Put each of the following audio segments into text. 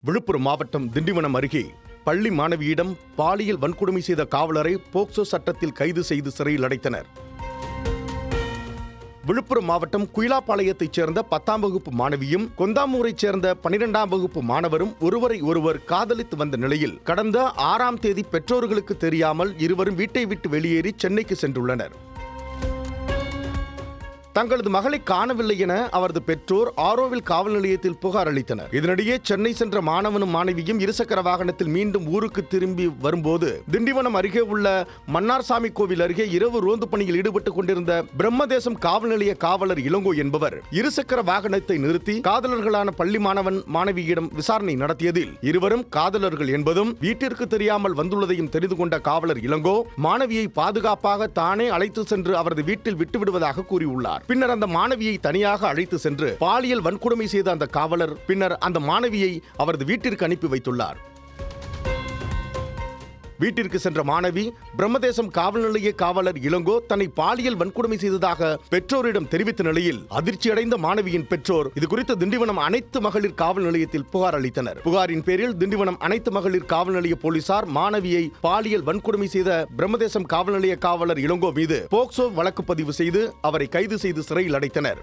விழுப்புரம் மாவட்டம் திண்டிவனம் அருகே பள்ளி மாணவியிடம் பாலியல் வன்கொடுமை செய்த காவலரை போக்சோ சட்டத்தில் கைது செய்து சிறையில் அடைத்தனர். விழுப்புரம் மாவட்டம் குயிலாப்பாளையத்தைச் சேர்ந்த 10ஆம் வகுப்பு மாணவியும் கொந்தாமூரைச் சேர்ந்த 12ஆம் வகுப்பு மாணவரும் ஒருவர் காதலித்து வந்த நிலையில் கடந்த 6ஆம் தேதி பெற்றோர்களுக்கு தெரியாமல் இருவரும் வீட்டை விட்டு வெளியேறி சென்னைக்கு சென்றுள்ளனர். தங்களது மகளை காணவில்லை என அவரது பெற்றோர் ஆரோவில் காவல் நிலையத்தில் புகார் அளித்தனர். இதனிடையே சென்னை சென்ற மாணவனும் மாணவியும் இருசக்கர வாகனத்தில் மீண்டும் ஊருக்கு திரும்பி வரும்போது திண்டிவனம் அருகே உள்ள மன்னார்சாமி கோவில் அருகே இரவு ரோந்து பணியில் ஈடுபட்டுக் கொண்டிருந்த பிரம்மதேசம் காவல் நிலைய காவலர் இளங்கோ என்பவர் இருசக்கர வாகனத்தை நிறுத்தி காதலர்களான பள்ளி மாணவன் மாணவியிடம் விசாரணை நடத்தியதில் இருவரும் காதலர்கள் என்பதும் வீட்டிற்கு தெரியாமல் வந்துள்ளதையும் தெரிந்து கொண்ட காவலர் இளங்கோ மாணவியை பாதுகாப்பாக தானே அழைத்து சென்று அவரது வீட்டில் விட்டுவிடுவதாக கூறியுள்ளார். பின்னர் அந்த மாணவியை தனியாக அழைத்து சென்று பாலியல் வன்கொடுமை செய்த அந்த காவலர் பின்னர் அந்த மாணவியை அவரது வீட்டிற்கு அனுப்பி வைத்துள்ளார். வீட்டிற்கு சென்ற மாணவி பிரம்மதேசம் காவல் நிலைய காவலர் இளங்கோ தன்னை பாலியல் வன்கொடுமை செய்ததாக பெற்றோரிடம் தெரிவித்த நிலையில் அதிர்ச்சியடைந்த மாணவியின் பெற்றோர் இதுகுறித்து திண்டிவனம் அனைத்து மகளிர் காவல் நிலையத்தில் புகார் அளித்தனர். புகாரின் பேரில் திண்டிவனம் அனைத்து மகளிர் காவல் நிலைய போலீசார் மாணவியை பாலியல் வன்கொடுமை செய்த பிரம்மதேசம் காவல் நிலைய காவலர் இளங்கோ மீது போக்சோ வழக்கு பதிவு செய்து அவரை கைது செய்து சிறையில் அடைத்தனர்.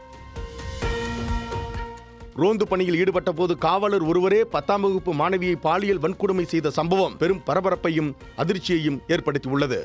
ரோந்து பணியில் ஈடுபட்ட போது காவலர் ஒருவரே 10ஆம் வகுப்பு மாணவியை பாலியல் வன்கொடுமை செய்த சம்பவம் பெரும் பரபரப்பையும் அதிர்ச்சியையும் ஏற்படுத்தியுள்ளது.